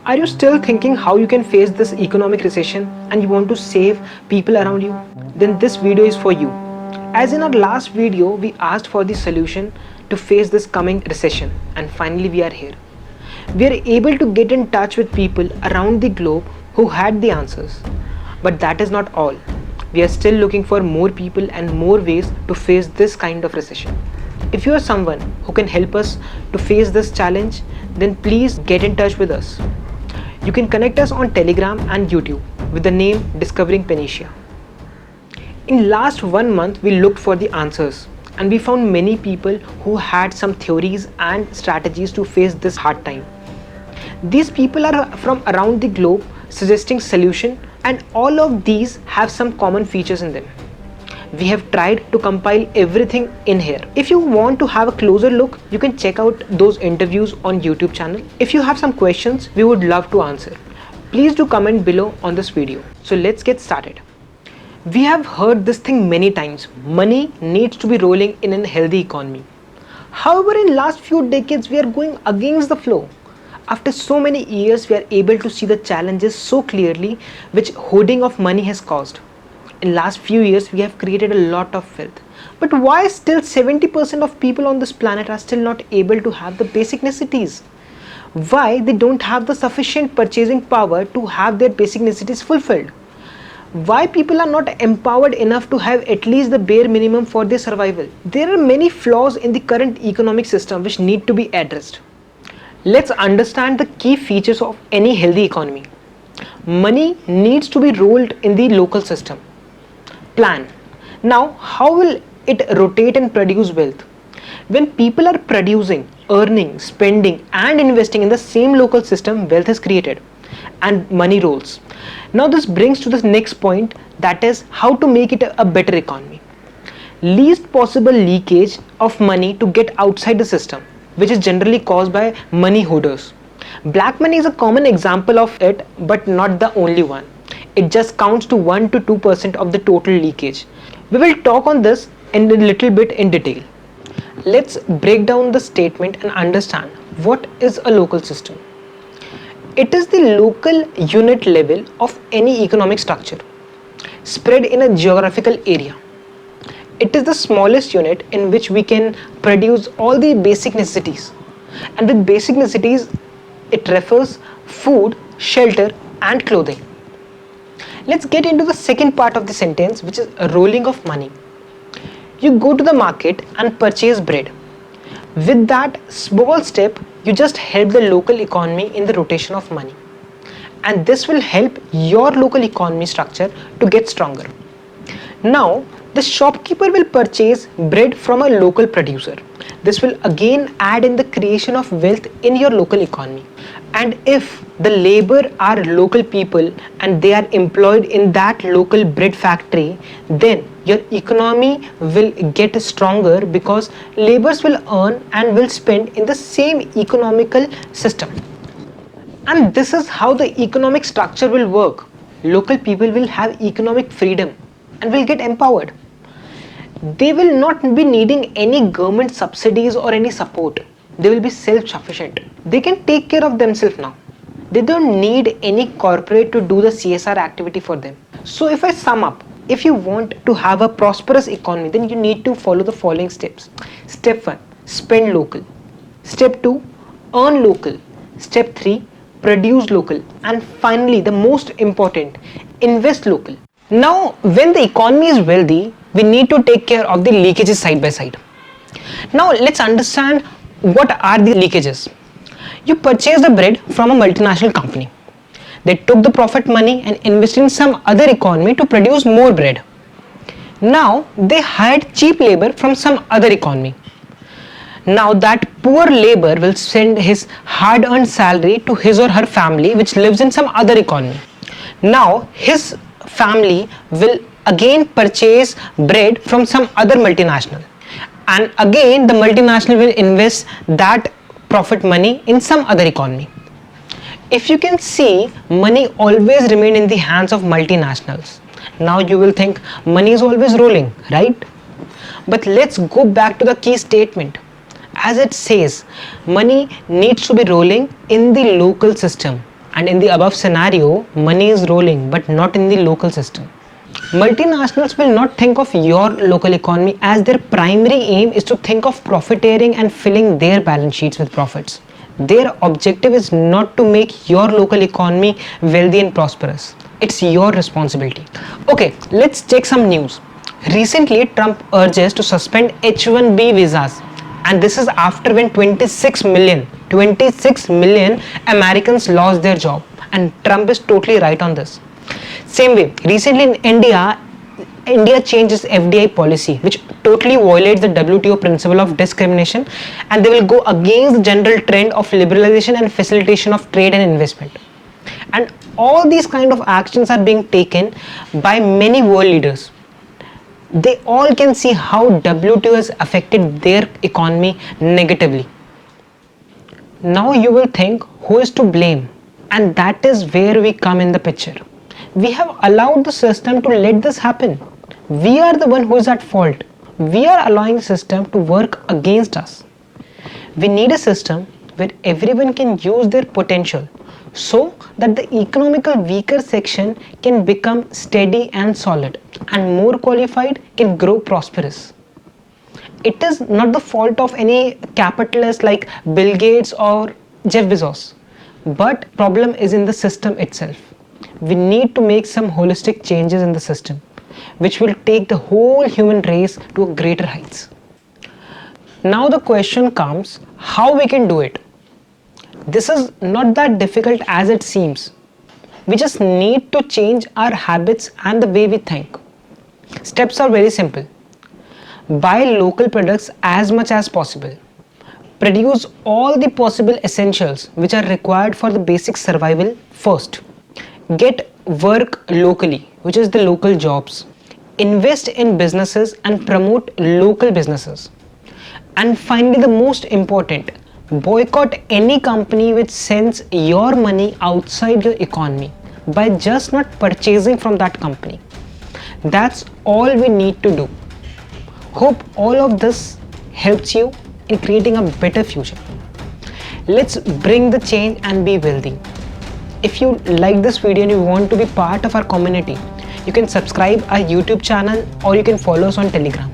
Are you still thinking how you can face this economic recession and you want to save people around you? Then this video is for you. As in our last video, we asked for the solution to face this coming recession, and finally we are here. We are able to get in touch with people around the globe who had the answers. But that is not all. We are still looking for more people and more ways to face this kind of recession. If you are someone who can help us to face this challenge, then please get in touch with us. You can connect us on Telegram and YouTube with the name Discovering Panacea. In last 1 month, we looked for the answers and we found many people who had some theories and strategies to face this hard time. These people are from around the globe suggesting solution, and all of these have some common features in them. We have tried to compile everything in here. If you want to have a closer look, you can check out those interviews on YouTube channel. If you have some questions, we would love to answer. Please do comment below on this video. So let's get started. We have heard this thing many times. Money needs to be rolling in a healthy economy. However, in last few decades, we are going against the flow. After so many years, we are able to see the challenges so clearly which hoarding of money has caused. In last few years, we have created a lot of wealth. But why still 70% of people on this planet are still not able to have the basic necessities? Why they don't have the sufficient purchasing power to have their basic necessities fulfilled? Why people are not empowered enough to have at least the bare minimum for their survival? There are many flaws in the current economic system which need to be addressed. Let's understand the key features of any healthy economy. Money needs to be rolled in the local system. Plan. Now, how will it rotate and produce wealth? When people are producing, earning, spending and investing in the same local system, wealth is created and money rolls. Now this brings to the next point, that is how to make it a better economy. Least possible leakage of money to get outside the system, which is generally caused by money hoarders. Black money is a common example of it, but not the only one. It just counts to 1 to 2% of the total leakage. We will talk on this in a little bit in detail. Let's break down the statement and understand what is a local system. It is the local unit level of any economic structure spread in a geographical area. It is the smallest unit in which we can produce all the basic necessities. And with basic necessities, it refers food, shelter and clothing. Let's get into the second part of the sentence, which is a rolling of money. You go to the market and purchase bread. With that small step, you just help the local economy in the rotation of money. And this will help your local economy structure to get stronger. Now, the shopkeeper will purchase bread from a local producer. This will again add in the creation of wealth in your local economy. And if the labor are local people and they are employed in that local bread factory, then your economy will get stronger because laborers will earn and will spend in the same economical system. And this is how the economic structure will work. Local people will have economic freedom and will get empowered. They will not be needing any government subsidies or any support. They will be self-sufficient. They can take care of themselves now. They don't need any corporate to do the CSR activity for them. So if I sum up, if you want to have a prosperous economy, then you need to follow the following steps. Step 1, spend local. Step 2, earn local. Step 3, produce local. And finally, the most important, invest local. Now, when the economy is wealthy, we need to take care of the leakages side by side. Now, let's understand what are the leakages. You purchase the bread from a multinational company. They took the profit money and invested in some other economy to produce more bread. Now, they hired cheap labor from some other economy. Now, that poor labor will send his hard-earned salary to his or her family which lives in some other economy. Now, his family will again purchase bread from some other multinational, and again the multinational will invest that profit money in some other economy. If you can see, money always remain in the hands of multinationals. Now you will think money is always rolling, right? But let's go back to the key statement. As it says, money needs to be rolling in the local system. And in the above scenario, money is rolling but not in the local system. Multinationals will not think of your local economy, as their primary aim is to think of profiteering and filling their balance sheets with profits. Their objective is not to make your local economy wealthy and prosperous. It's your responsibility. Okay, let's check some news. Recently, Trump urges to suspend H-1B visas, and this is after when 26 million Americans lost their job, and Trump is totally right on this. Same way, recently in India changed its FDI policy, which totally violates the WTO principle of discrimination, and they will go against the general trend of liberalization and facilitation of trade and investment. And all these kind of actions are being taken by many world leaders. They all can see how WTO has affected their economy negatively. Now you will think, who is to blame? And that is where we come in the picture. We have allowed the system to let this happen. We are the one who is at fault. We are allowing the system to work against us. We need a system where everyone can use their potential, so that the economical weaker section can become steady and solid, and more qualified can grow prosperous. It is not the fault of any capitalist like Bill Gates or Jeff Bezos, but problem is in the system itself. We need to make some holistic changes in the system, which will take the whole human race to greater heights. Now the question comes, how we can do it? This is not that difficult as it seems. We just need to change our habits and the way we think. Steps are very simple. Buy local products as much as possible. Produce all the possible essentials which are required for the basic survival first. Get work locally, which is the local jobs. Invest in businesses and promote local businesses. And finally, the most important, boycott any company which sends your money outside your economy by just not purchasing from that company. That's all we need to do. Hope all of this helps you in creating a better future. Let's bring the change and be wealthy. If you like this video and you want to be part of our community, you can subscribe our YouTube channel or you can follow us on Telegram.